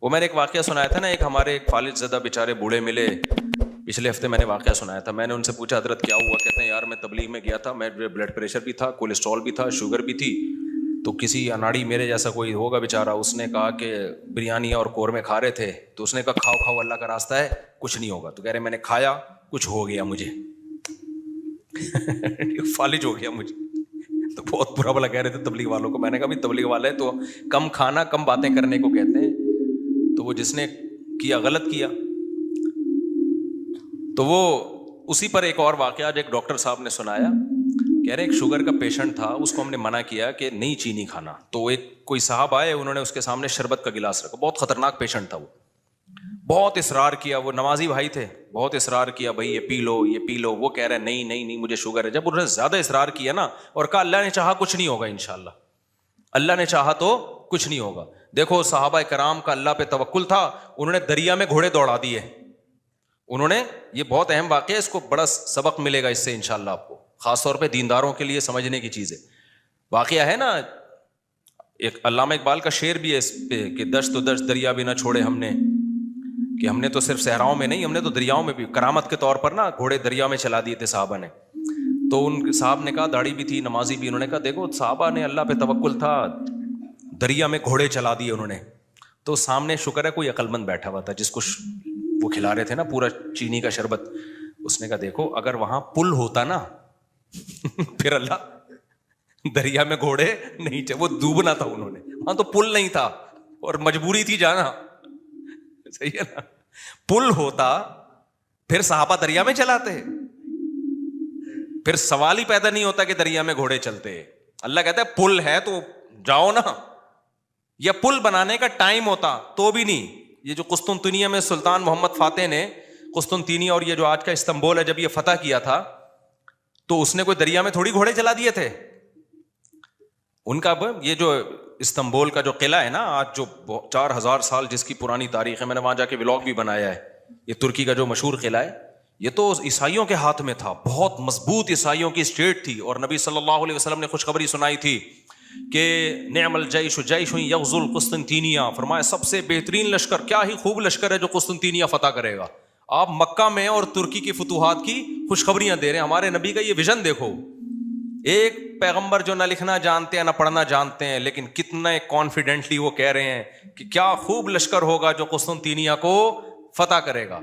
وہ میں نے ایک واقعہ سنایا تھا نا, ایک ہمارے ایک فالج زدہ بیچارے بوڑھے ملے, پچھلے ہفتے میں نے واقعہ سنایا تھا. میں نے ان سے پوچھا حضرت کیا ہوا؟ کہتے ہیں یار میں تبلیغ میں گیا تھا, میں بلڈ پریشر بھی تھا, کولیسٹرول بھی تھا, شوگر بھی تھی, تو کسی اناڑی میرے جیسا کوئی ہوگا بیچارہ, اس نے کہا کہ بریانی اور قورمے کھا رہے تھے, تو اس نے کہا کھاؤ کھاؤ اللہ کا راستہ ہے کچھ نہیں ہوگا. تو کہہ رہے میں نے کھایا کچھ ہو گیا مجھے, فالج ہو گیا مجھے. تو بہت برا بلا کہہ رہے تھے تبلیغ والوں کو. میں نے کہا بھی تبلیغ والے تو کم کھانا کم باتیں کرنے کو کہتے ہیں, تو وہ جس نے کیا غلط کیا. تو وہ اسی پر ایک اور واقعہ ایک ڈاکٹر صاحب نے سنایا, کہہ رہے ایک شوگر کا پیشنٹ تھا, اس کو ہم نے منع کیا کہ نہیں چینی کھانا, تو ایک کوئی صاحب آئے, انہوں نے اس کے سامنے شربت کا گلاس رکھا, بہت خطرناک پیشنٹ تھا, وہ بہت اصرار کیا, وہ نمازی بھائی تھے, بہت اصرار کیا بھائی یہ پی لو یہ پی لو. وہ کہہ رہے نہیں نہیں نہیں مجھے شوگر ہے. جب انہوں نے زیادہ اصرار کیا نا اور کہا اللہ نے چاہا کچھ نہیں ہوگا انشاءاللہ, اللہ نے چاہا تو کچھ نہیں ہوگا. دیکھو صحابہ کرام کا اللہ پہ توکل تھا, انہوں نے دریا میں گھوڑے دوڑا دیے. انہوں نے, یہ بہت اہم واقعہ ہے, اس کو بڑا سبق ملے گا اس سے انشاءاللہ آپ کو, خاص طور پہ دینداروں کے لیے سمجھنے کی چیز ہے. واقعہ ہے نا, ایک علامہ اقبال کا شعر بھی ہے اس پہ کہ دشت و دشت دریا بھی نہ چھوڑے ہم نے, کہ ہم نے تو صرف صحراؤں میں نہیں, ہم نے تو دریاؤں میں بھی کرامت کے طور پر نا گھوڑے دریا میں چلا دیے تھے صحابہ نے. تو ان صاحب نے کہا داڑھی بھی تھی نمازی بھی, انہوں نے کہا دیکھو صحابہ نے اللہ پہ توکل تھا, دریا میں گھوڑے چلا دیے انہوں نے. تو سامنے شکر ہے کوئی عقل مند بیٹھا ہوا تھا جس کو وہ کھلا رہے تھے نا پورا چینی کا شربت. اس نے کہا دیکھو اگر وہاں پل ہوتا نا پھر اللہ دریا میں گھوڑے نہیں تھے, وہ ڈوبنا تھا انہوں نے, وہاں تو پل نہیں تھا اور مجبوری تھی جانا, صحیح ہے نا. پل ہوتا پھر صحابہ دریا میں چلاتے, پھر سوال ہی پیدا نہیں ہوتا کہ دریا میں گھوڑے چلتے. اللہ کہتا ہے پل ہے تو جاؤ نا, یا پل بنانے کا ٹائم ہوتا تو بھی نہیں. یہ جو قسطنطنیہ میں سلطان محمد فاتح نے قسطنطنیہ اور یہ جو آج کا استنبول ہے, جب یہ فتح کیا تھا تو اس نے کوئی دریا میں تھوڑی گھوڑے چلا دیے تھے. ان کا یہ جو استنبول کا جو قلعہ ہے نا آج جو 4000 سال جس کی پرانی تاریخ ہے, میں نے وہاں جا کے ولاگ بھی بنایا ہے, یہ ترکی کا جو مشہور قلعہ ہے, یہ تو عیسائیوں کے ہاتھ میں تھا, بہت مضبوط عیسائیوں کی اسٹیٹ تھی. اور نبی صلی اللہ علیہ وسلم نے خوشخبری سنائی تھی کہ نعم الجیش جیش یغزو القسطنطینیہ, فرمایا سب سے بہترین لشکر, کیا ہی خوب لشکر ہے جو قسطنطینیہ فتح کرے گا. آپ مکہ میں اور ترکی کی فتوحات کی خوشخبریاں دے رہے ہیں. ہمارے نبی کا یہ ویژن دیکھو, ایک پیغمبر جو نہ لکھنا جانتے ہیں نہ پڑھنا جانتے ہیں, لیکن کتنے کانفیڈنٹلی وہ کہہ رہے ہیں کہ کیا خوب لشکر ہوگا جو قسطنطینیہ کو فتح کرے گا.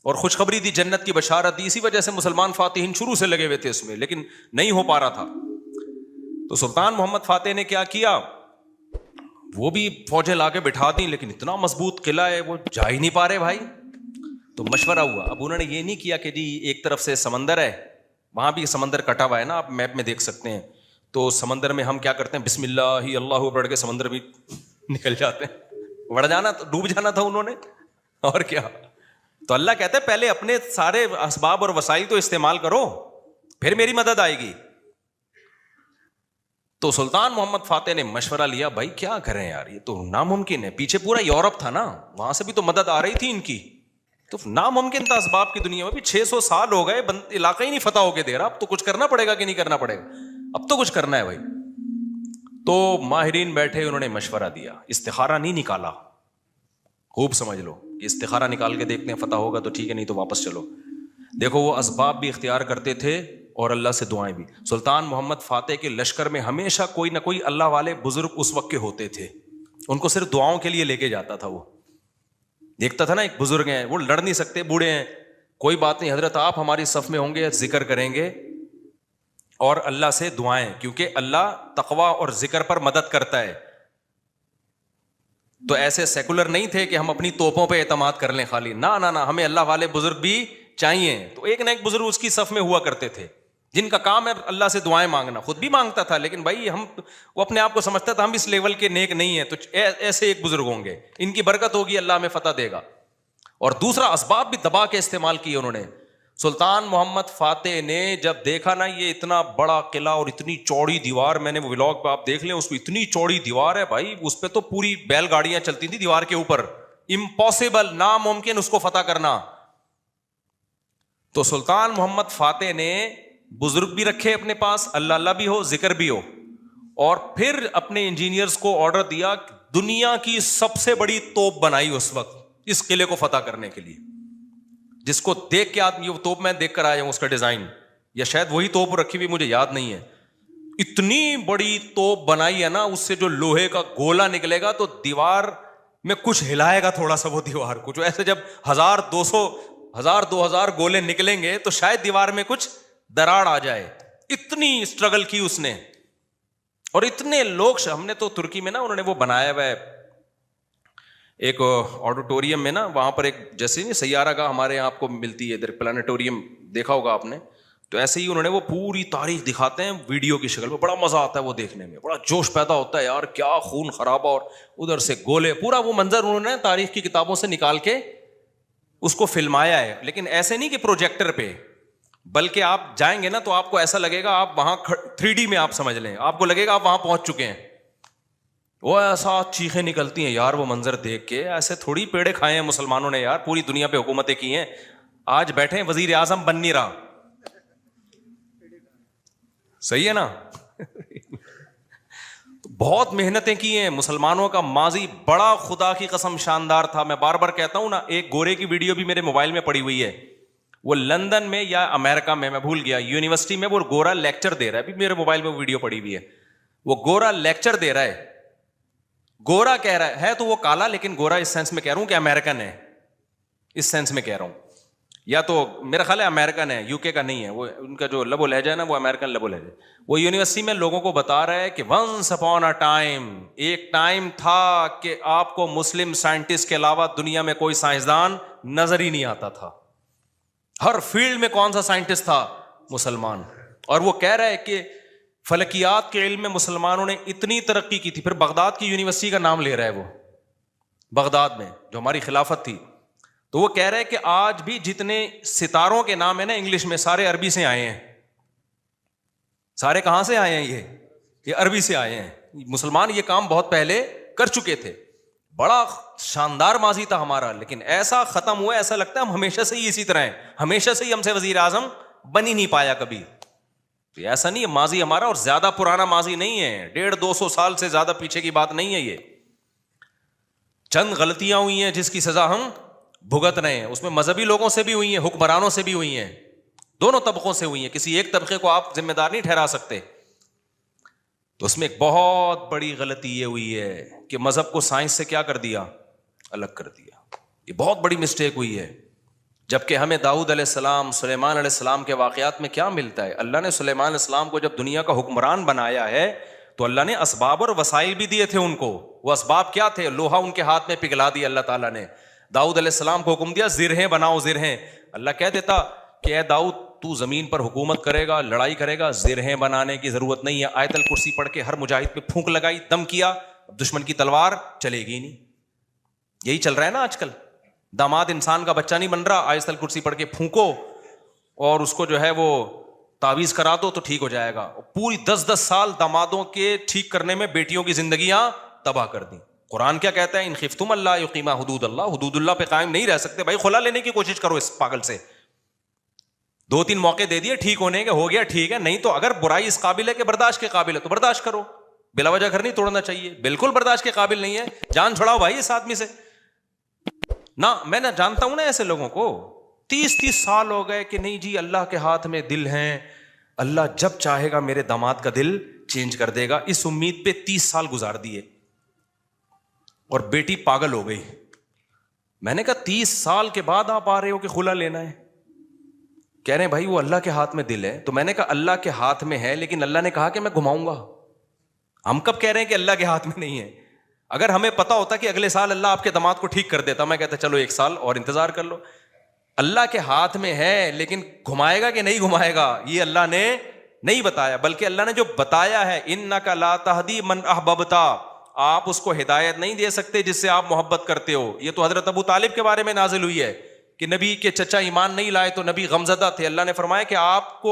اور خوشخبری دی, جنت کی بشارت دی. اسی وجہ سے مسلمان فاتحین شروع سے لگے ہوئے تھے اس میں, لیکن نہیں ہو پا رہا تھا. تو سلطان محمد فاتح نے کیا کیا, وہ بھی فوجیں لا کے بٹھا دی, لیکن اتنا مضبوط قلعہ ہے وہ جا ہی نہیں پا رہے بھائی. تو مشورہ ہوا. اب انہوں نے یہ نہیں کیا کہ جی ایک طرف سے سمندر ہے, وہاں بھی سمندر کٹا ہوا ہے نا, آپ میپ میں دیکھ سکتے ہیں. تو سمندر میں ہم کیا کرتے ہیں, بسم اللہ اللہ پڑھ کے سمندر بھی نکل جاتے ہیں. بڑھ جانا, ڈوب جانا تھا انہوں نے, اور کیا. تو اللہ کہتا ہے پہلے اپنے سارے اسباب اور وسائل تو استعمال کرو, پھر میری مدد آئے گی. تو سلطان محمد فاتح نے مشورہ لیا, بھائی کیا کریں یار, یہ تو ناممکن ہے. پیچھے پورا یورپ تھا نا, وہاں سے بھی تو مدد آ رہی تھی ان کی, تو ناممکن تھا اسباب کی دنیا میں بھی. 600 سال ہو گئے, علاقہ ہی نہیں فتح ہو کے دے رہا. اب تو کچھ کرنا پڑے گا کہ نہیں کرنا پڑے گا, اب تو کچھ کرنا ہے بھائی. تو ماہرین بیٹھے, انہوں نے مشورہ دیا, استخارہ نہیں نکالا, خوب سمجھ لو, استخارہ نکال کے دیکھتے ہیں فتح ہوگا تو ٹھیک ہے, نہیں تو واپس چلو. دیکھو وہ اسباب بھی اختیار کرتے تھے اور اللہ سے دعائیں بھی. سلطان محمد فاتح کے لشکر میں ہمیشہ کوئی نہ کوئی اللہ والے بزرگ اس وقت کے ہوتے تھے, ان کو صرف دعاؤں کے لیے لے کے جاتا تھا. وہ دیکھتا تھا نا ایک بزرگ ہیں, وہ لڑ نہیں سکتے, بوڑھے ہیں, کوئی بات نہیں حضرت آپ ہماری صف میں ہوں گے, ذکر کریں گے اور اللہ سے دعائیں, کیونکہ اللہ تقویٰ اور ذکر پر مدد کرتا ہے. تو ایسے سیکولر نہیں تھے کہ ہم اپنی توپوں پہ اعتماد کر لیں خالی, نہ نہ نہ, ہمیں اللہ والے بزرگ بھی چاہیے. تو ایک نہ ایک بزرگ اس کی صف میں ہوا کرتے تھے جن کا کام ہے اللہ سے دعائیں مانگنا. خود بھی مانگتا تھا, لیکن بھائی وہ اپنے آپ کو سمجھتا تھا ہم اس لیول کے نیک نہیں ہیں, تو ایسے ایک بزرگ ہوں گے, ان کی برکت ہوگی, اللہ ہمیں فتح دے گا. اور دوسرا اسباب بھی دبا کے استعمال کیے انہوں نے. سلطان محمد فاتح نے جب دیکھا نا یہ اتنا بڑا قلعہ اور اتنی چوڑی دیوار, میں نے وہ ولاگ پہ آپ دیکھ لیں, اس پہ اتنی چوڑی دیوار ہے بھائی, اس پہ تو پوری بیل گاڑیاں چلتی تھیں دیوار کے اوپر, امپاسبل, ناممکن اس کو فتح کرنا. تو سلطان محمد فاتح نے بزرگ بھی رکھے اپنے پاس, اللہ اللہ بھی ہو, ذکر بھی ہو, اور پھر اپنے انجینئرز کو آرڈر دیا دنیا کی سب سے بڑی توپ بنائی اس وقت اس قلعے کو فتح کرنے کے لیے, جس کو دیکھ کے آدمی, وہ توپ میں دیکھ کر آیا ہوں اس کا ڈیزائن, یا شاید وہی توپ رکھی ہوئی, مجھے یاد نہیں ہے. اتنی بڑی توپ بنائی ہے نا, اس سے جو لوہے کا گولا نکلے گا تو دیوار میں کچھ ہلائے گا تھوڑا سا وہ دیوار کو, جو ایسے جب 1000-2000 گولے نکلیں گے تو شاید دیوار میں کچھ دراڑ آ جائے. اتنی اسٹرگل کی اس نے, اور اتنے لوگ. ہم نے تو ترکی میں نا, انہوں نے وہ بنایا ہوا ہے ایک آڈیٹوریم میں نا, وہاں پر ایک جیسے نہیں سیارہ کا ہمارے یہاں آپ کو ملتی ہے ادھر پلانیٹوریم, دیکھا ہوگا آپ نے, تو ایسے ہی انہوں نے وہ پوری تاریخ دکھاتے ہیں ویڈیو کی شکل میں. بڑا مزہ آتا ہے وہ دیکھنے میں, بڑا جوش پیدا ہوتا ہے یار, کیا خون خرابہ, اور ادھر سے گولے, پورا وہ منظر انہوں نے تاریخ کی کتابوں سے نکال کے اس کو فلمایا ہے. لیکن ایسے نہیں کہ پروجیکٹر پہ, بلکہ آپ جائیں گے نا تو آپ کو ایسا لگے گا آپ وہاں 3D میں آپ سمجھ لیں, آپ کو لگے گا آپ وہاں پہنچ چکے ہیں. وہ ایسا چیخیں نکلتی ہیں یار وہ منظر دیکھ کے, ایسے تھوڑی پیڑے کھائے ہیں مسلمانوں نے یار, پوری دنیا پہ حکومتیں کی ہیں, آج بیٹھے وزیر اعظم بن نہیں رہا. صحیح ہے نا. بہت محنتیں کی ہیں مسلمانوں کا ماضی بڑا خدا کی قسم شاندار تھا. میں بار بار کہتا ہوں نا, ایک گورے کی ویڈیو بھی میرے موبائل میں پڑی ہوئی ہے, وہ لندن میں یا امریکہ میں بھول گیا, یونیورسٹی میں وہ گورا لیکچر دے رہا ہے, ابھی میرے موبائل میں وہ ویڈیو پڑی ہوئی ہے. وہ گورا لیکچر دے رہا ہے, گورا کہہ رہا ہے تو وہ کالا, لیکن گورا اس سینس میں کہہ رہا ہوں کہ امریکن ہے, اس سینس میں کہہ رہا ہوں, یا تو میرا خیال ہے امریکن ہے, یو کے کا نہیں ہے, وہ ان کا جو لب و لہجہ ہے نا وہ امریکن لب و لہجہ. وہ یونیورسٹی میں لوگوں کو بتا رہا ہے کہ ونس اپون اے ٹائم, ایک ٹائم تھا کہ آپ کو مسلم سائنٹسٹ کے علاوہ دنیا میں کوئی سائنسدان نظر ہی نہیں آتا تھا, ہر فیلڈ میں کون سا سائنٹسٹ تھا, مسلمان. اور وہ کہہ رہا ہے کہ فلکیات کے علم میں مسلمانوں نے اتنی ترقی کی تھی. پھر بغداد کی یونیورسٹی کا نام لے رہا ہے وہ, بغداد میں جو ہماری خلافت تھی, تو وہ کہہ رہے کہ آج بھی جتنے ستاروں کے نام ہیں نا انگلش میں, سارے عربی سے آئے ہیں. سارے کہاں سے آئے ہیں؟ یہ عربی سے آئے ہیں. مسلمان یہ کام بہت پہلے کر چکے تھے. بڑا شاندار ماضی تھا ہمارا, لیکن ایسا ختم ہوا, ایسا لگتا ہے ہم ہمیشہ سے ہی اسی طرح ہیں, ہمیشہ سے ہی ہم سے وزیر اعظم بن ہی نہیں پایا کبھی. تو ایسا نہیں ہے, ماضی ہمارا اور زیادہ پرانا ماضی نہیں ہے, 150-200 سال سے زیادہ پیچھے کی بات نہیں ہے. یہ چند غلطیاں ہوئی ہیں جس کی سزا ہم بھگت رہے ہیں. اس میں مذہبی لوگوں سے بھی ہوئی ہیں, حکمرانوں سے بھی ہوئی ہیں, دونوں طبقوں سے ہوئی ہیں, کسی ایک طبقے کو آپ ذمہ دار نہیں ٹھہرا سکتے. تو اس میں ایک بہت بڑی غلطی یہ ہوئی ہے کہ مذہب کو سائنس سے کیا کر دیا, الگ کر دیا. یہ بہت بڑی مسٹیک ہوئی ہے. جبکہ ہمیں داؤد علیہ السلام, سلیمان علیہ السلام کے واقعات میں کیا ملتا ہے؟ اللہ نے سلیمان علیہ السلام کو جب دنیا کا حکمران بنایا ہے تو اللہ نے اسباب اور وسائل بھی دیے تھے ان کو. وہ اسباب کیا تھے؟ لوہا ان کے ہاتھ میں پگھلا دیا اللہ تعالیٰ نے. داؤد علیہ السلام کو حکم دیا زرہیں بناؤ, زرہیں. اللہ کہہ دیتا کہ اے داؤد تو زمین پر حکومت کرے گا, لڑائی کرے گا, زرہیں بنانے کی ضرورت نہیں ہے. آیت الکرسی پڑھ کے ہر مجاہد پہ پھونک لگائی, دم کیا, دشمن کی تلوار چلے گی نہیں. یہی چل رہا ہے نا آج کل. داماد انسان کا بچہ نہیں بن رہا, آیت الکرسی پڑھ کے پھونکو اور اس کو جو ہے وہ تعویذ کرا دو تو ٹھیک ہو جائے گا. پوری 10-10 سال دامادوں کے ٹھیک کرنے میں بیٹیوں کی زندگیاں تباہ کر دیں. قرآن کیا کہتا ہے؟ ان خفتم اللہ یقیما حدود اللہ, حدود اللہ پہ قائم نہیں رہ سکتے بھائی, خلا لینے کی کوشش کرو اس پاگل سے. 2-3 موقع دے دیے ٹھیک ہونے کے, ہو گیا ٹھیک ہے, نہیں تو اگر برائی اس قابل ہے کہ برداشت کے قابل ہے تو برداشت کرو. بلا وجہ گھر نہیں توڑنا چاہیے, بالکل برداشت کے قابل نہیں ہے, جان چھڑاؤ بھائی اس آدمی سے. نہ میں نہ جانتا ہوں نا ایسے لوگوں کو, 30 سال ہو گئے کہ نہیں جی اللہ کے ہاتھ میں دل ہیں, اللہ جب چاہے گا میرے داماد کا دل چینج کر دے گا. اس امید پہ 30 سال گزار دیے اور بیٹی پاگل ہو گئی. میں نے کہا 30 سال کے بعد آپ آ رہے ہو کہ خلا لینا ہے؟ کہہ رہے ہیں بھائی وہ اللہ کے ہاتھ میں دل ہے. تو میں نے کہا اللہ کے ہاتھ میں ہے, لیکن اللہ نے کہا کہ میں گھماؤں گا. ہم کب کہہ رہے ہیں کہ اللہ کے ہاتھ میں نہیں ہے؟ اگر ہمیں پتا ہوتا کہ اگلے سال اللہ آپ کے داماد کو ٹھیک کر دیتا, میں کہتا چلو 1 سال اور انتظار کر لو. اللہ کے ہاتھ میں ہے, لیکن گھمائے گا کہ نہیں گھمائے گا یہ اللہ نے نہیں بتایا. بلکہ اللہ نے جو بتایا ہے انک لا تہدی من احببت, آپ اس کو ہدایت نہیں دے سکتے جس سے آپ محبت کرتے ہو. یہ تو حضرت ابو طالب کے بارے میں نازل ہوئی ہے کہ نبی کے چچا ایمان نہیں لائے تو نبی غمزدہ تھے. اللہ نے فرمایا کہ آپ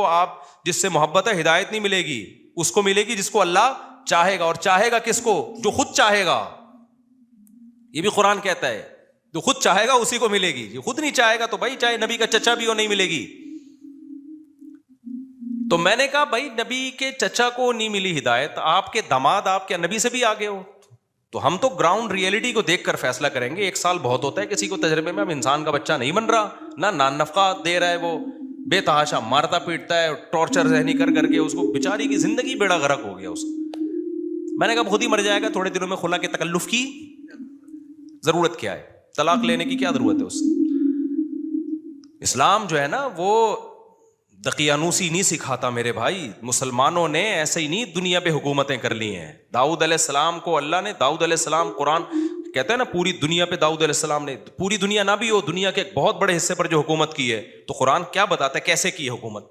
جس سے محبت ہے ہدایت نہیں ملے گی, اس کو ملے گی جس کو اللہ چاہے گا. اور چاہے گا کس کو؟ جو خود چاہے گا. یہ بھی قرآن کہتا ہے جو خود چاہے گا اسی کو ملے گی, جو خود نہیں چاہے گا تو بھائی چاہے نبی کا چچا بھی ہو نہیں ملے گی. تو میں نے کہا بھائی نبی کے چچا کو نہیں ملی ہدایت, آپ کے داماد آپ کے نبی سے بھی آگے ہو, تو ہم تو گراؤنڈ ریئلٹی کو دیکھ کر فیصلہ کریں گے. ایک سال بہت ہوتا ہے کسی کو تجربے میں. اب انسان کا بچہ نہیں بن رہا, نہ نان نفقہ دے رہا ہے, وہ بے تحاشا مارتا پیٹتا ہے, ٹارچر ذہنی کر کر کے اس کو بیچاری کی زندگی بیڑا غرق ہو گیا اس کا. میں نے کہا خود ہی مر جائے گا, تھوڑے دنوں میں خلا کے تکلف کی ضرورت کیا ہے, طلاق لینے کی کیا ضرورت ہے اس سے. اسلام جو ہے نا وہ دقیانوسی نہیں سکھاتا میرے بھائی. مسلمانوں نے ایسے ہی نہیں دنیا پہ حکومتیں کر لی ہیں. داؤد علیہ السلام کو اللہ نے, داؤد علیہ السلام, قرآن کہتا ہے نا پوری دنیا پہ داؤد علیہ السلام نے, پوری دنیا نہ بھی ہو, دنیا کے ایک بہت بڑے حصے پر جو حکومت کی ہے, تو قرآن کیا بتاتا ہے کیسے کی حکومت,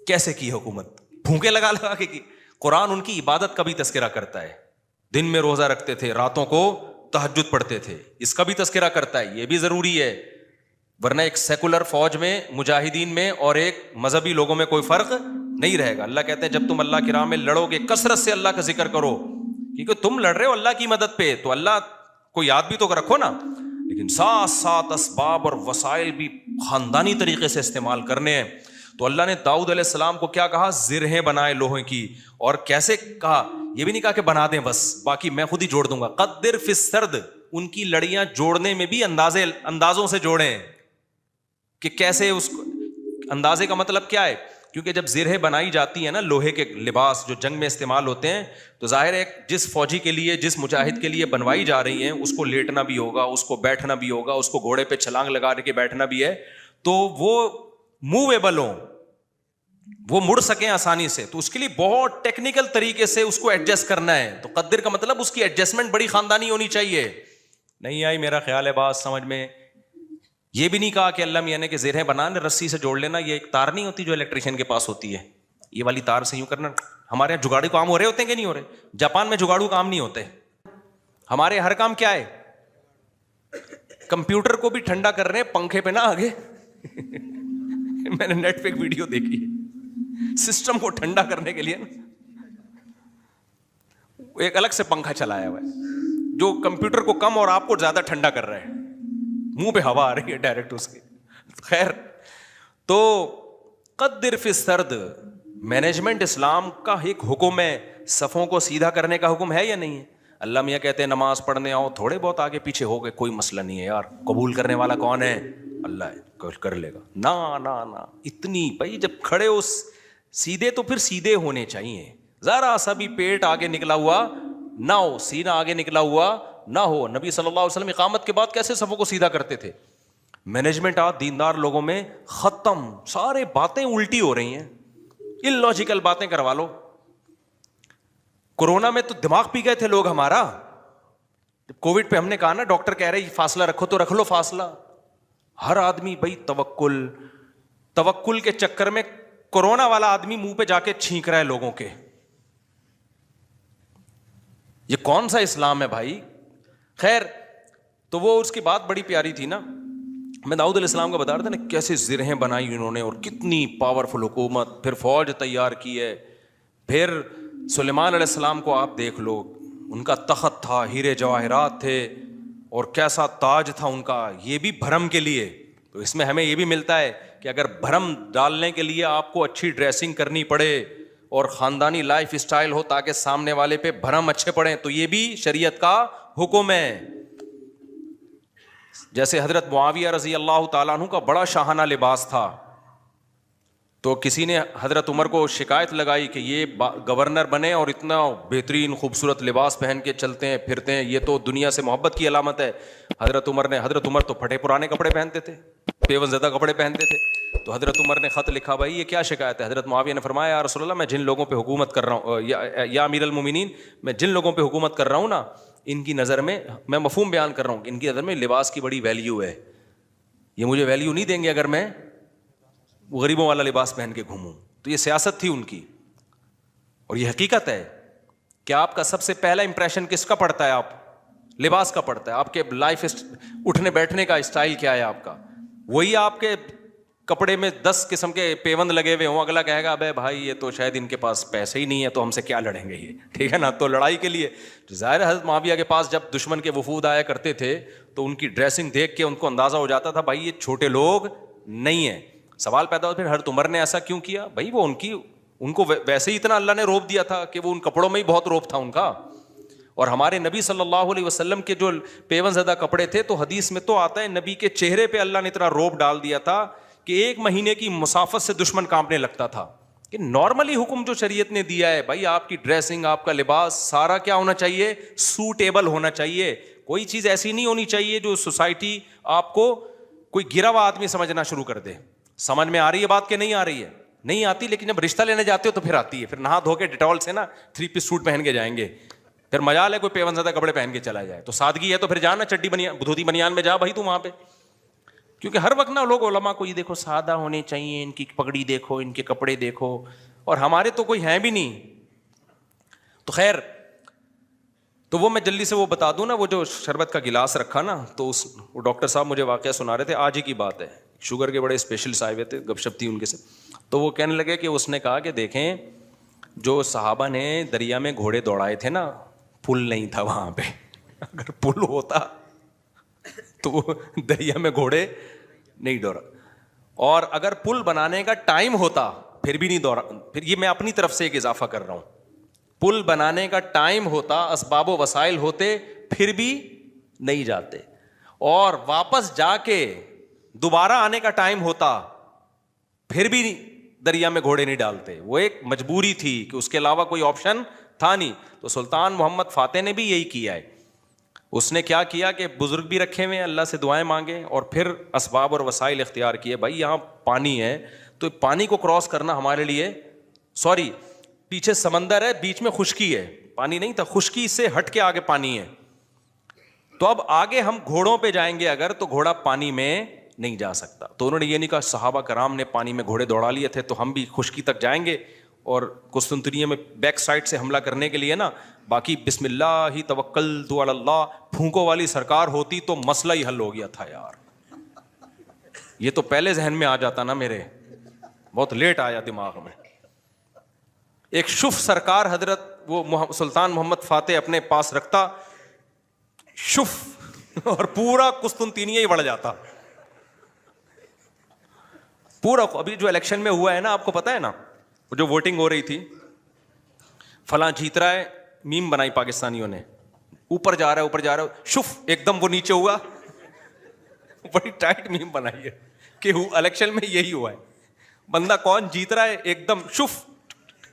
کیسے کی حکومت, پھونکے لگا لگا کے کی. قرآن ان کی عبادت کا بھی تذکرہ کرتا ہے. دن میں روزہ رکھتے تھے, راتوں کو تہجد پڑھتے تھے, اس کا بھی تذکرہ کرتا ہے. یہ بھی ضروری ہے, ورنہ ایک سیکولر فوج میں, مجاہدین میں اور ایک مذہبی لوگوں میں کوئی فرق نہیں رہے گا. اللہ کہتے ہیں جب تم اللہ کی راہ میں لڑو گے کثرت سے اللہ کا ذکر کرو, کیونکہ تم لڑ رہے ہو اللہ کی مدد پہ, تو اللہ کو یاد بھی تو رکھو نا. لیکن ساتھ ساتھ اسباب اور وسائل بھی خاندانی طریقے سے استعمال کرنے ہیں. تو اللہ نے داؤد علیہ السلام کو کیا کہا, زرہیں بنائے لوہے کی. اور کیسے کہا, یہ بھی نہیں کہا کہ بنا دیں بس, باقی میں خود ہی جوڑ دوں گا. قدر فی السرد, ان کی لڑیاں جوڑنے میں بھی اندازوں سے جوڑیں کہ کیسے اس کو, اندازے کا مطلب کیا ہے, کیونکہ جب زرہیں بنائی جاتی ہیں نا لوہے کے لباس جو جنگ میں استعمال ہوتے ہیں, تو ظاہر ہے جس فوجی کے لیے, جس مجاہد کے لیے بنوائی جا رہی ہیں, اس کو لیٹنا بھی ہوگا, اس کو بیٹھنا بھی ہوگا, اس کو گھوڑے پہ چھلانگ لگا کے بیٹھنا بھی ہے, تو وہ موویبل ہوں, وہ مڑ سکیں آسانی سے. تو اس کے لیے بہت ٹیکنیکل طریقے سے اس کو ایڈجسٹ کرنا ہے. تو قدر کا مطلب اس کی ایڈجسٹمنٹ بڑی خاندانی ہونی چاہیے. نہیں آئی میرا خیال ہے بات سمجھ میں. یہ بھی نہیں کہا کہ اللہ میاں نے کہ زرہیں بنانے رسی سے جوڑ لینا, یہ ایک تار نہیں ہوتی جو الیکٹریشین کے پاس ہوتی ہے, یہ والی تار سے یوں کرنا. ہمارے یہاں جگاڑو کام ہو رہے ہوتے ہیں کہ نہیں ہو رہے؟ جاپان میں جگاڑو کام نہیں ہوتے. ہمارے ہر کام کیا ہے, کمپیوٹر کو بھی ٹھنڈا کر رہے ہیں پنکھے پہ نہ آگے. میں نے نیٹ پہ ایک ویڈیو دیکھی ہے, سسٹم کو ٹھنڈا کرنے کے لیے ایک الگ سے پنکھا چلایا ہوا ہے جو کمپیوٹر کو کم اور آپ کو زیادہ ٹھنڈا کر رہا ہے, منہ پہ ہوا آ رہی ہے ڈائریکٹ اس کی. خیر, تو قدر فی السرد, مینجمنٹ اسلام کا ایک حکم ہے. صفوں کو سیدھا کرنے کا حکم ہے یا نہیں ہے؟ اللہ میاں کہتے ہیں نماز پڑھنے آؤ, تھوڑے بہت آگے پیچھے ہو گئے کوئی مسئلہ نہیں ہے یار, قبول کرنے والا کون ہے؟ اللہ ہے, کر لے گا. نہ اتنی بھائی جب کھڑے ہو سیدھے تو پھر سیدھے ہونے چاہیے. ذرا سا بھی پیٹ آگے نکلا ہوا نہ ہو, سینہ آگے نکلا ہوا نہ ہو. نبی صلی اللہ علیہ وسلم اقامت کے بعد کیسے صفوں کو سیدھا کرتے تھے. مینجمنٹ آج دیندار لوگوں میں ختم, سارے باتیں الٹی ہو رہی ہیں, اللاجیکل باتیں کروا لو. کورونا میں تو دماغ پی گئے تھے لوگ ہمارا. کووڈ پہ ہم نے کہا نا, ڈاکٹر کہہ رہے فاصلہ رکھو تو رکھ لو فاصلہ. ہر آدمی بھائی توکل کے چکر میں کورونا والا آدمی منہ پہ جا کے چھینک رہا ہے لوگوں کے. یہ کون سا اسلام ہے بھائی؟ خیر, تو وہ اس کی بات بڑی پیاری تھی نا. میں داؤد علیہ السلام کا بتا رہا تھا نا کیسے زرہیں بنائی انہوں نے, اور کتنی پاورفل حکومت, پھر فوج تیار کی ہے. پھر سلیمان علیہ السلام کو آپ دیکھ لو, ان کا تخت تھا, ہیرے جواہرات تھے, اور کیسا تاج تھا ان کا, یہ بھی بھرم کے لیے. تو اس میں ہمیں یہ بھی ملتا ہے کہ اگر بھرم ڈالنے کے لیے آپ کو اچھی ڈریسنگ کرنی پڑے اور خاندانی لائف اسٹائل ہو تاکہ سامنے والے پہ بھرم اچھے پڑیں, تو یہ بھی شریعت کا حکم ہے. جیسے حضرت معاویہ رضی اللہ تعالیٰ عنہ کا بڑا شاہانہ لباس تھا, تو کسی نے حضرت عمر کو شکایت لگائی کہ یہ گورنر بنے اور اتنا بہترین خوبصورت لباس پہن کے چلتے ہیں پھرتے ہیں, یہ تو دنیا سے محبت کی علامت ہے. حضرت عمر تو پھٹے پرانے کپڑے پہنتے تھے, پیون زدہ کپڑے پہنتے تھے. تو حضرت عمر نے خط لکھا, بھائی یہ کیا شکایت ہے؟ حضرت معاویہ نے فرمایا, یا رسول اللہ, میں جن لوگوں پہ حکومت کر رہا ہوں, یا امیر المومنین, میں جن لوگوں پہ حکومت کر رہا ہوں نا, ان کی نظر میں مفہوم بیان کر رہا ہوں, ان کی نظر میں لباس کی بڑی ویلیو ہے. یہ مجھے ویلیو نہیں دیں گے اگر میں غریبوں والا لباس پہن کے گھوموں. تو یہ سیاست تھی ان کی, اور یہ حقیقت ہے کہ آپ کا سب سے پہلا امپریشن کس کا پڑتا ہے؟ آپ لباس کا پڑتا ہے. آپ کے لائف اٹھنے بیٹھنے کا اسٹائل کیا ہے آپ کا, وہی آپ کے کپڑے میں 10 قسم کے پیوند لگے ہوئے ہوں, اگلا کہے گا ابے بھائی یہ تو شاید ان کے پاس پیسے ہی نہیں ہے تو ہم سے کیا لڑیں گے یہ, ٹھیک ہے نا. تو لڑائی کے لیے ظاہر حضرت معاویہ کے پاس جب دشمن کے وفود آیا کرتے تھے تو ان کی ڈریسنگ دیکھ کے ان کو اندازہ ہو جاتا تھا بھائی یہ چھوٹے لوگ نہیں ہیں. سوال پیدا ہوا پھر حضرت عمر نے ایسا کیوں کیا؟ بھائی وہ ان کو ویسے ہی اتنا اللہ نے روب دیا تھا کہ وہ ان کپڑوں میں ہی بہت روب تھا ان کا. اور ہمارے نبی صلی اللہ علیہ وسلم کے جو پیون زدہ کپڑے تھے تو حدیث میں تو آتا ہے نبی کے چہرے پہ اللہ نے اتنا روب ڈال دیا تھا کہ 1 مہینے کی مسافت سے دشمن کانپنے لگتا تھا. کہ نارملی حکم جو شریعت نے دیا ہے بھائی آپ کی ڈریسنگ, آپ کا لباس سارا کیا ہونا چاہیے, سوٹیبل ہونا چاہیے. کوئی چیز ایسی نہیں ہونی چاہیے جو سوسائٹی آپ کو کوئی گرا ہوا آدمی سمجھنا شروع کر دے. سمجھ میں آ رہی ہے بات کہ نہیں آ رہی ہے؟ نہیں آتی, لیکن جب رشتہ لینے جاتے ہو تو پھر آتی ہے. پھر نہا دھو کے ڈیٹول سے نا 3 پیس سوٹ پہن کے جائیں گے, پھر مجال ہے کوئی پیون زدہ کپڑے پہن کے چلا جائے. تو سادگی ہے تو پھر جانا چڈی بنیان دھوتی بنیان میں جا بھائی تو وہاں پہ. کیونکہ ہر وقت نا لوگ علماء کو یہ دیکھو سادہ ہونے چاہیے, ان کی پگڑی دیکھو, ان کے کپڑے دیکھو, اور ہمارے تو کوئی ہیں بھی نہیں. تو خیر, تو وہ میں جلدی سے وہ بتا دوں نا, وہ جو شربت کا گلاس رکھا نا, تو وہ ڈاکٹر صاحب مجھے واقعہ سنا رہے تھے, آج ہی کی بات ہے. شوگر کے بڑے اسپیشلسٹ آئے ہوئے تھے, گپ شپ تھی ان کے سے. تو وہ کہنے لگے کہ اس نے کہا کہ دیکھیں جو صحابہ نے دریا میں گھوڑے دوڑائے تھے نا, پل نہیں تھا وہاں پہ. اگر پل ہوتا تو وہ دریا میں گھوڑے نہیں دوڑا, اور اگر پل بنانے کا ٹائم ہوتا پھر بھی نہیں دوڑا. پھر یہ میں اپنی طرف سے ایک اضافہ کر رہا ہوں, پل بنانے کا ٹائم ہوتا, اسباب و وسائل ہوتے, پھر بھی نہیں جاتے. اور واپس جا کے دوبارہ آنے کا ٹائم ہوتا پھر بھی دریا میں گھوڑے نہیں ڈالتے. وہ ایک مجبوری تھی کہ اس کے علاوہ کوئی آپشن تھا نہیں. تو سلطان محمد فاتح نے بھی یہی کیا ہے. اس نے کیا کیا کہ بزرگ بھی رکھے ہوئے, اللہ سے دعائیں مانگے, اور پھر اسباب اور وسائل اختیار کیے. بھائی یہاں پانی ہے تو پانی کو کراس کرنا ہمارے لیے, سوری پیچھے سمندر ہے, بیچ میں خشکی ہے, پانی نہیں تھا, خشکی سے ہٹ کے آگے پانی ہے. تو اب آگے ہم گھوڑوں پہ جائیں گے اگر, تو گھوڑا پانی میں نہیں جا سکتا. تو انہوں نے یہ نہیں کہا صحابہ کرام نے پانی میں گھوڑے دوڑا لیے تھے تو ہم بھی خشکی تک جائیں گے, اور قسطنطنیہ میں بیک سائڈ سے حملہ کرنے کے لیے نا, باقی بسم اللہ ہی توکلت علی اللہ پھونکوں والی سرکار ہوتی تو مسئلہ ہی حل ہو گیا تھا یار. یہ تو پہلے ذہن میں آ جاتا نا میرے, بہت لیٹ آیا دماغ میں. ایک شف سرکار حضرت وہ سلطان محمد فاتح اپنے پاس رکھتا شف, اور پورا قسطنطنیہ ہی بڑھ جاتا پورا. ابھی جو الیکشن میں ہوا ہے نا, آپ کو پتا ہے نا, جو ووٹنگ ہو رہی تھی, فلاں جیت رہا ہے, میم بنائی پاکستانیوں نے, اوپر جا رہا ہے اوپر جا رہا ہے, شف ایک دم وہ نیچے ہوا, بڑی ٹائٹ میم بنائی ہے کہ الیکشن میں یہی ہوا ہے. بندہ کون جیت رہا ہے, ایک دم شف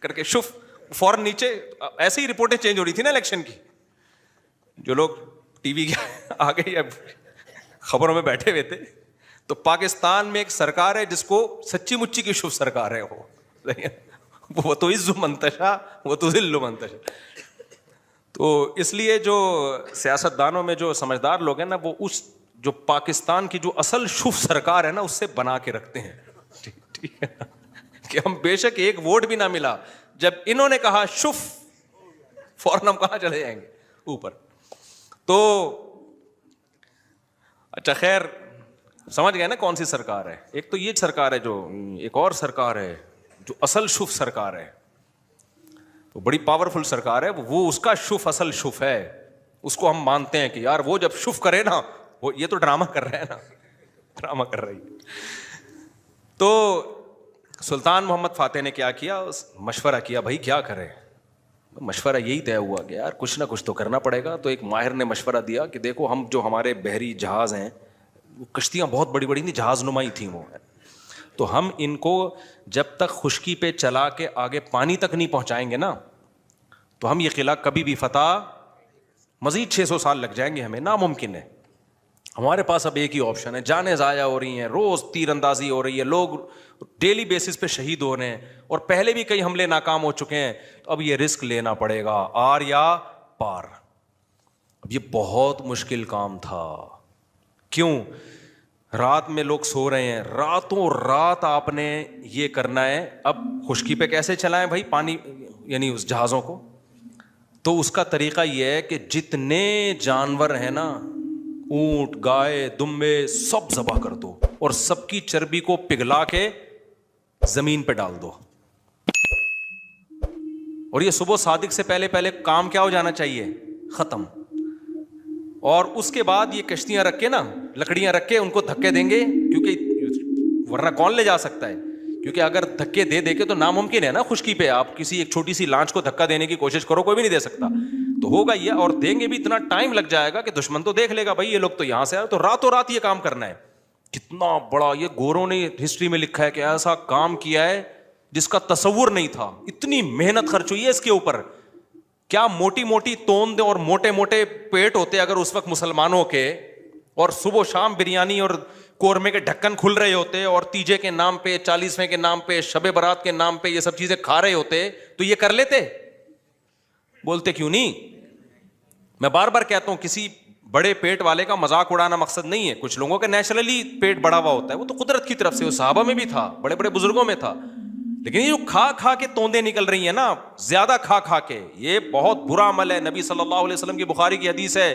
کر کے شف, فوراً نیچے. ایسے ہی رپورٹیں چینج ہو رہی تھی نا الیکشن کی, جو لوگ ٹی وی کے آگے یا خبروں میں بیٹھے ہوئے تھے. تو پاکستان میں ایک سرکار ہے جس کو سچی مچی کی شف سرکار ہے, وہ تو عز منتشا وہ تو ذل منتشا. تو اس لیے جو سیاست دانوں میں جو سمجھدار لوگ ہیں نا, وہ اس جو پاکستان کی جو اصل شف سرکار ہے نا, اس سے بنا کے رکھتے ہیں. ٹھیک ہے کہ ہم بے شک ایک ووٹ بھی نہ ملا, جب انہوں نے کہا شف فوراً ہم کہاں چلے جائیں گے اوپر. تو اچھا خیر, سمجھ گئے نا کون سی سرکار ہے. ایک تو یہ سرکار ہے, جو ایک اور سرکار ہے جو اصل شف سرکار ہے, وہ بڑی پاورفل سرکار ہے, وہ اس کا شف اصل شف ہے, اس کو ہم مانتے ہیں کہ یار وہ جب شف کرے نا, وہ یہ تو ڈرامہ کر رہے ہیں نا, ڈرامہ کر رہی ہے. تو سلطان محمد فاتح نے کیا کیا, مشورہ کیا بھائی کیا کریں. مشورہ یہی طے ہوا کہ یار کچھ نہ کچھ تو کرنا پڑے گا. تو ایک ماہر نے مشورہ دیا کہ دیکھو ہم جو ہمارے بحری جہاز ہیں, وہ کشتیاں بہت بڑی بڑی تھیں, جہاز نمائی تھیں وہ, تو ہم ان کو جب تک خشکی پہ چلا کے آگے پانی تک نہیں پہنچائیں گے نا, تو ہم یہ قلعہ کبھی بھی فتح, مزید 600 سال لگ جائیں گے ہمیں, ناممکن ہے. ہمارے پاس اب ایک ہی آپشن ہے, جانیں ضائع ہو رہی ہیں, روز تیر اندازی ہو رہی ہے, لوگ ڈیلی بیسس پہ شہید ہو رہے ہیں, اور پہلے بھی کئی حملے ناکام ہو چکے ہیں. تو اب یہ رسک لینا پڑے گا, آر یا پار. اب یہ بہت مشکل کام تھا. کیوں؟ رات میں لوگ سو رہے ہیں, راتوں رات آپ نے یہ کرنا ہے. اب خشکی پہ کیسے چلائیں بھائی پانی, یعنی اس جہازوں کو؟ تو اس کا طریقہ یہ ہے کہ جتنے جانور ہیں نا, اونٹ, گائے, دمبے, سب ذبح کر دو, اور سب کی چربی کو پگھلا کے زمین پہ ڈال دو. اور یہ صبح صادق سے پہلے پہلے کام کیا ہو جانا چاہیے, ختم. اور اس کے بعد یہ کشتیاں رکھ کے نا, لکڑیاں رکھ کے ان کو دھکے دیں گے, کیونکہ ورنہ کون لے جا سکتا ہے. کیونکہ اگر دھکے دے دے کے تو ناممکن ہے نا خشکی پہ, آپ کسی ایک چھوٹی سی لانچ کو دھکا دینے کی کوشش کرو, کوئی بھی نہیں دے سکتا. تو ہوگا یہ, اور دیں گے بھی اتنا ٹائم لگ جائے گا کہ دشمن تو دیکھ لے گا بھائی یہ لوگ تو یہاں سے آئے, تو راتوں رات یہ کام کرنا ہے. کتنا بڑا یہ گوروں نے ہسٹری میں لکھا ہے کہ ایسا کام کیا ہے جس کا تصور نہیں تھا, اتنی محنت خرچ ہوئی ہے اس کے اوپر. کیا موٹی موٹی توند اور موٹے موٹے پیٹ ہوتے اگر اس وقت مسلمانوں کے, اور صبح و شام بریانی اور قورمے کے ڈھکن کھل رہے ہوتے, اور تیجے کے نام پہ, 40ویں کے نام پہ, شب برات کے نام پہ یہ سب چیزیں کھا رہے ہوتے, تو یہ کر لیتے؟ بولتے کیوں نہیں؟ میں بار بار کہتا ہوں کسی بڑے پیٹ والے کا مذاق اڑانا مقصد نہیں ہے. کچھ لوگوں کا نیچرلی پیٹ بڑا ہوا ہوتا ہے, وہ تو قدرت کی طرف سے, وہ صحابہ میں بھی تھا, بڑے بڑے بزرگوں میں تھا. لیکن یہ جو کھا کھا کے توندیں نکل رہی ہیں نا, زیادہ کھا کھا کے, یہ بہت برا عمل ہے. نبی صلی اللہ علیہ وسلم کی بخاری کی حدیث ہے,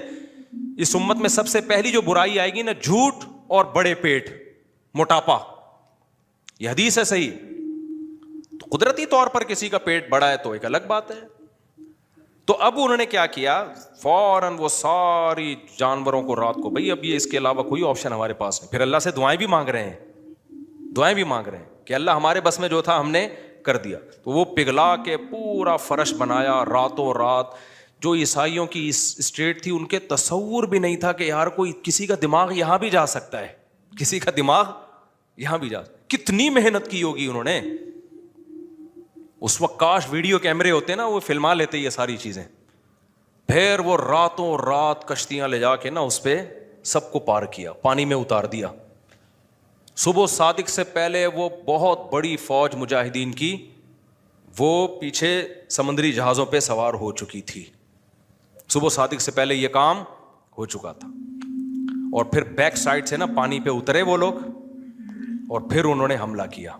اس امت میں سب سے پہلی جو برائی آئے گی نا, جھوٹ اور بڑے پیٹ, موٹاپا. یہ حدیث ہے صحیح. تو قدرتی طور پر کسی کا پیٹ بڑا ہے تو ایک الگ بات ہے. تو اب انہوں نے کیا کیا, فوراً وہ ساری جانوروں کو رات کو, بھائی اب یہ اس کے علاوہ کوئی آپشن ہمارے پاس نہیں. پھر اللہ سے دعائیں بھی مانگ رہے ہیں, دعائیں بھی مانگ رہے ہیں کہ اللہ ہمارے بس میں جو تھا ہم نے کر دیا. تو وہ پگھلا کے پورا فرش بنایا راتوں رات. جو عیسائیوں کی اسٹیٹ تھی ان کے تصور بھی نہیں تھا کہ یار کوئی کسی کا دماغ یہاں بھی جا سکتا ہے, کسی کا دماغ یہاں بھی جا. کتنی محنت کی ہوگی انہوں نے اس وقت. کاش ویڈیو کیمرے ہوتے نا, وہ فلما لیتے یہ ساری چیزیں. پھر وہ راتوں رات کشتیاں لے جا کے نا اس پہ سب کو پار کیا, پانی میں اتار دیا. صبح صادق سے پہلے وہ بہت بڑی فوج مجاہدین کی وہ پیچھے سمندری جہازوں پہ سوار ہو چکی تھی. صبح صادق سے پہلے یہ کام ہو چکا تھا. اور پھر بیک سائڈ سے نا پانی پہ اترے وہ لوگ, اور پھر انہوں نے حملہ کیا.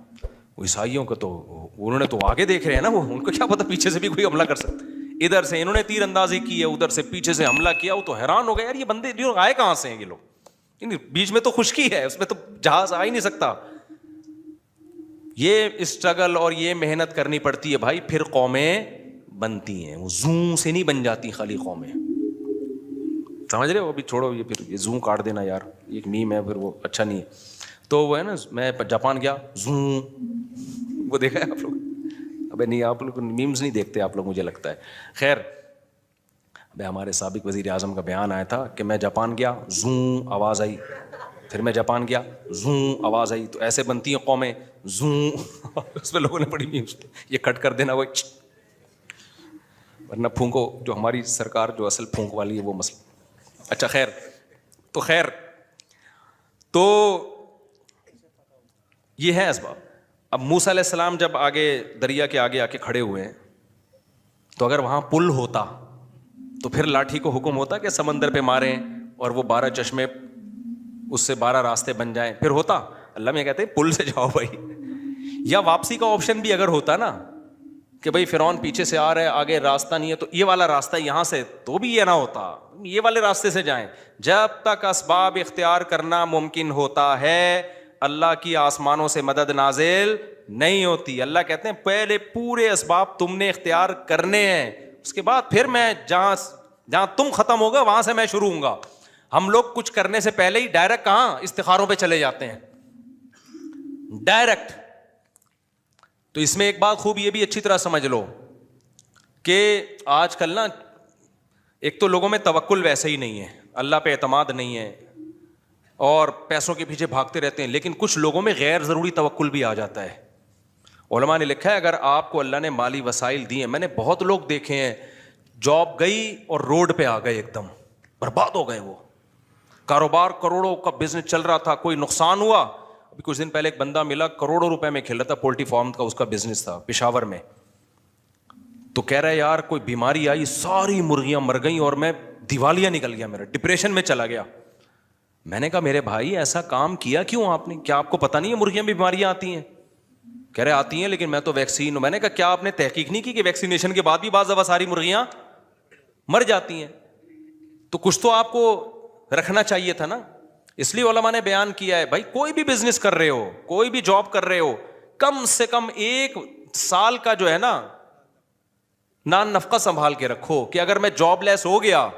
وہ عیسائیوں کو تو انہوں نے تو آگے دیکھ رہے ہیں نا, وہ ان کو کیا پتا پیچھے سے بھی کوئی حملہ کر سکتا. ادھر سے انہوں نے تیر اندازی کی ہے, ادھر سے پیچھے سے حملہ کیا. وہ تو حیران ہو گئے, یار یہ بندے جو آئے کہاں سے ہیں یہ لوگ, بیچ میں تو خشکی ہے, اس میں تو جہاز آ ہی نہیں سکتا. یہ اسٹرگل اور یہ محنت کرنی پڑتی ہے بھائی, پھر قومیں بنتی ہیں. وہ زوں سے نہیں بن جاتی خالی قومیں, سمجھ رہے ہو؟ ابھی چھوڑو یہ, پھر یہ زوں کاٹ دینا یار, ایک میم ہے, پھر وہ اچھا نہیں ہے. تو وہ ہے نا, میں جاپان گیا, زوں, وہ دیکھا ہے آپ لوگ؟ ابے نہیں, آپ لوگ میمز نہیں دیکھتے آپ لوگ, مجھے لگتا ہے. خیر, ابھی ہمارے سابق وزیر اعظم کا بیان آیا تھا کہ میں جاپان گیا, زوں آواز آئی, پھر میں جاپان گیا, زوں آواز آئی. تو ایسے بنتی ہیں قومیں, زوں. اس میں لوگوں نے بڑی میمز, یہ کٹ کر دینا وہ, ورنہ پھونکو, جو ہماری سرکار جو اصل پھونک والی ہے وہ مسئلہ. اچھا خیر, تو خیر, تو یہ ہے اسباب. اب موسیٰ علیہ السلام جب آگے دریا کے آگے آ کے کھڑے ہوئے ہیں, تو اگر وہاں پل ہوتا تو پھر لاٹھی کو حکم ہوتا کہ سمندر پہ ماریں اور وہ 12 چشمے, اس سے 12 راستے بن جائیں, پھر ہوتا. اللہ میں کہتے ہیں پل سے جاؤ بھائی. یا واپسی کا آپشن بھی اگر ہوتا نا کہ بھائی فرعون پیچھے سے آ رہا ہے, آگے راستہ نہیں ہے, تو یہ والا راستہ یہاں سے, تو بھی یہ نہ ہوتا, یہ والے راستے سے جائیں. جب تک اسباب اختیار کرنا ممکن ہوتا ہے, اللہ کی آسمانوں سے مدد نازل نہیں ہوتی. اللہ کہتے ہیں پہلے پورے اسباب تم نے اختیار کرنے ہیں, اس کے بعد پھر میں جہاں تم ختم ہوگا وہاں سے میں شروع ہوں گا. ہم لوگ کچھ کرنے سے پہلے ہی ڈائریکٹ کہاں استخاروں پہ چلے جاتے ہیں, ڈائریکٹ. تو اس میں ایک بات خوب یہ بھی اچھی طرح سمجھ لو کہ آج کل نا, ایک تو لوگوں میں توکل ویسے ہی نہیں ہے, اللہ پہ اعتماد نہیں ہے, اور پیسوں کے پیچھے بھاگتے رہتے ہیں. لیکن کچھ لوگوں میں غیر ضروری توکل بھی آ جاتا ہے. علماء نے لکھا ہے اگر آپ کو اللہ نے مالی وسائل دیے, میں نے بہت لوگ دیکھے ہیں, جاب گئی اور روڈ پہ آ گئے, ایک دم برباد ہو گئے. وہ کاروبار کروڑوں کا بزنس چل رہا تھا, کوئی نقصان ہوا. ابھی کچھ دن پہلے ایک بندہ ملا, کروڑوں روپے میں کھیل رہا تھا, پولٹری فارم کا اس کا بزنس تھا پشاور میں. تو کہہ رہا ہے یار کوئی بیماری آئی, ساری مرغیاں مر گئیں اور میں دیوالیہ نکل گیا, میرا ڈپریشن میں چلا گیا. میں نے کہا میرے بھائی ایسا کام کیا کیوں آپ نے, کیا آپ کو پتا نہیں ہے مرغیاں بھی بیماریاں آتی ہیں؟ کہہ رہے آتی ہیں لیکن میں تو ویکسین ہوں. میں نے کہا کیا آپ نے تحقیق نہیں کی کہ ویکسینیشن کے بعد بھی بعض دفعہ ساری مرغیاں مر جاتی ہیں؟ تو کچھ تو آپ کو رکھنا چاہیے تھا نا. اس لیے علماء نے بیان کیا ہے بھائی کوئی بھی بزنس کر رہے ہو, کوئی بھی جاب کر رہے ہو, کم سے کم 1 سال کا جو ہے نا نان نفقہ سنبھال کے رکھو کہ اگر میں جاب لیس ہو گیا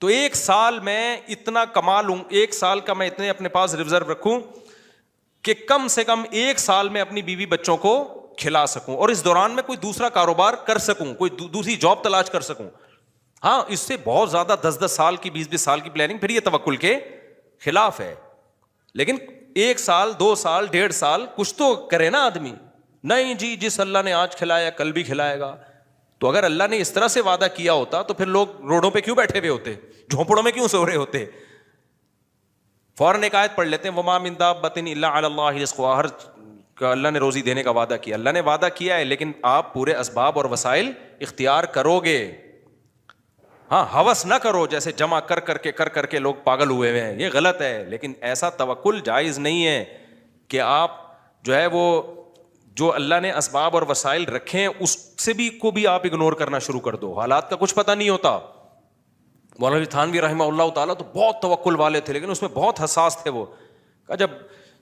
تو 1 سال میں اتنا کما لوں, 1 سال کا میں اتنے اپنے پاس ریزرو رکھوں کہ کم سے کم 1 سال میں اپنی بیوی بچوں کو کھلا سکوں, اور اس دوران میں کوئی دوسرا کاروبار کر سکوں, کوئی دوسری جاب تلاش کر سکوں. ہاں اس سے بہت زیادہ 10 سال کی 20 سال کی پلاننگ پھر یہ توکل کے خلاف ہے. لیکن 1 سال 2 سال 1.5 سال کچھ تو کرے نا آدمی. نہیں جی جس اللہ نے آج کھلایا کل بھی کھلائے گا. تو اگر اللہ نے اس طرح سے وعدہ کیا ہوتا تو پھر لوگ روڈوں پہ کیوں بیٹھے ہوئے ہوتے, جھونپڑوں میں کیوں سو رہے ہوتے؟ فوراً ایک آیت پڑھ لیتے ہیں وما من دابۃ الا علی اللہ رزقها, ہر کا اللہ نے روزی دینے کا وعدہ کیا. اللہ نے وعدہ کیا ہے لیکن آپ پورے اسباب اور وسائل اختیار کرو گے. ہاں ہوس نہ کرو جیسے جمع کر کے لوگ پاگل ہوئے ہیں, یہ غلط ہے. لیکن ایسا توکل جائز نہیں ہے کہ آپ جو ہے وہ جو اللہ نے اسباب اور وسائل رکھے ہیں اس سے بھی کو بھی آپ اگنور کرنا شروع کر دو. حالات کا کچھ پتہ نہیں ہوتا. مولانا تھانوی رحمہ اللہ تعالیٰ تو بہت توکل والے تھے لیکن اس میں بہت حساس تھے. وہ کہ جب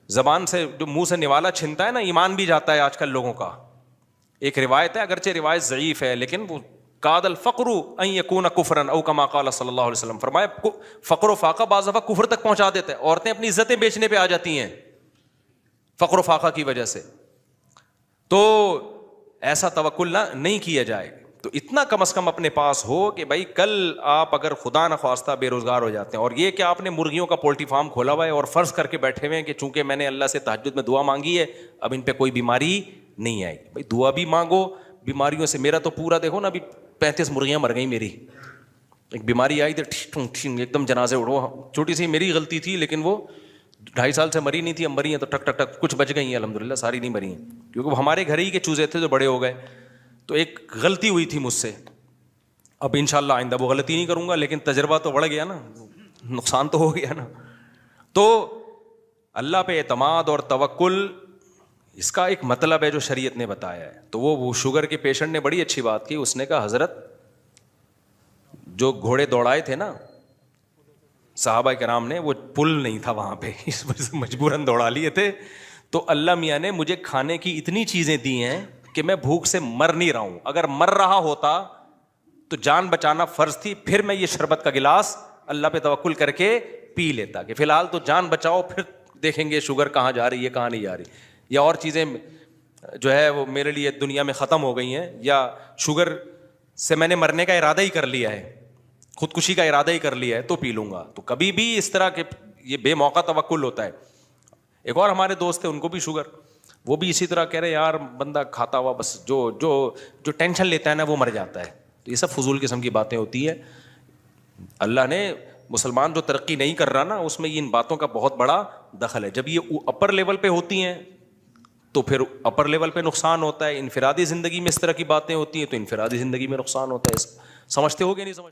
زبان سے جو منہ سے نوالا چھنتا ہے نا, ایمان بھی جاتا ہے آج کل لوگوں کا. ایک روایت ہے, اگرچہ روایت ضعیف ہے لیکن وہ قاد الفقر ان یکون کفرا او کما قال صلی اللہ علیہ وسلم, فرمایا فقر و فاقہ بعض دفعہ کفر تک پہنچا دیتا ہے. عورتیں اپنی عزتیں بیچنے پہ آ جاتی ہیں فقر و فاقہ کی وجہ سے. تو ایسا توکل نہیں کیا جائے. تو اتنا کم از کم اپنے پاس ہو کہ بھائی کل آپ اگر خدا نخواستہ بے روزگار ہو جاتے ہیں, اور یہ کہ آپ نے مرغیوں کا پولٹری فارم کھولا ہوا ہے اور فرض کر کے بیٹھے ہوئے ہیں کہ چونکہ میں نے اللہ سے تہجد میں دعا مانگی ہے اب ان پہ کوئی بیماری نہیں آئے گی. بھائی دعا بھی مانگو, بیماریوں سے میرا تو پورا دیکھو نا, ابھی 35 مرغیاں مر گئیں میری. ایک بیماری آئی تو ایک دم جنازے اڑو, چھوٹی سی میری غلطی تھی لیکن وہ 2.5 سال سے مری نہیں تھی, اب مری ہیں تو ٹک ٹک ٹک کچھ بچ گئی ہیں الحمدللہ, ساری نہیں مری ہیں کیونکہ وہ ہمارے گھر ہی کے چوزے تھے جو بڑے ہو گئے. تو ایک غلطی ہوئی تھی مجھ سے, اب انشاءاللہ آئندہ وہ غلطی نہیں کروں گا, لیکن تجربہ تو بڑھ گیا نا, نقصان تو ہو گیا نا. تو اللہ پہ اعتماد اور توکل اس کا ایک مطلب ہے جو شریعت نے بتایا ہے. تو وہ شوگر کے پیشنٹ نے بڑی اچھی بات کی, اس نے کہا حضرت جو گھوڑے دوڑائے تھے نا صحابہ کرام نے, وہ پل نہیں تھا وہاں پہ, اس وجہ سے مجبوراً دوڑا لیے تھے. تو اللہ میاں نے مجھے کھانے کی اتنی چیزیں دی ہیں کہ میں بھوک سے مر نہیں رہا ہوں. اگر مر رہا ہوتا تو جان بچانا فرض تھی, پھر میں یہ شربت کا گلاس اللہ پہ توکل کر کے پی لیتا کہ فی الحال تو جان بچاؤ, پھر دیکھیں گے شوگر کہاں جا رہی ہے کہاں نہیں جا رہی, یا اور چیزیں جو ہے وہ میرے لیے دنیا میں ختم ہو گئی ہیں, یا شوگر سے میں نے مرنے کا ارادہ ہی کر لیا ہے, خودکشی کا ارادہ ہی کر لیا ہے تو پی لوں گا. تو کبھی بھی اس طرح کے یہ بے موقع توکل ہوتا ہے. ایک اور ہمارے دوست تھے, ان کو بھی شوگر, وہ بھی اسی طرح کہہ رہے یار بندہ کھاتا ہوا بس جو ٹینشن لیتا ہے نا وہ مر جاتا ہے. تو یہ سب فضول قسم کی باتیں ہوتی ہیں. اللہ نے مسلمان جو ترقی نہیں کر رہا نا اس میں ان باتوں کا بہت بڑا دخل ہے. جب یہ اپر لیول پہ ہوتی ہیں تو پھر اپر لیول پہ نقصان ہوتا ہے. انفرادی زندگی میں اس طرح کی باتیں ہوتی ہیں تو انفرادی زندگی میں نقصان ہوتا ہے. سمجھتے ہو کہ نہیں سمجھتے؟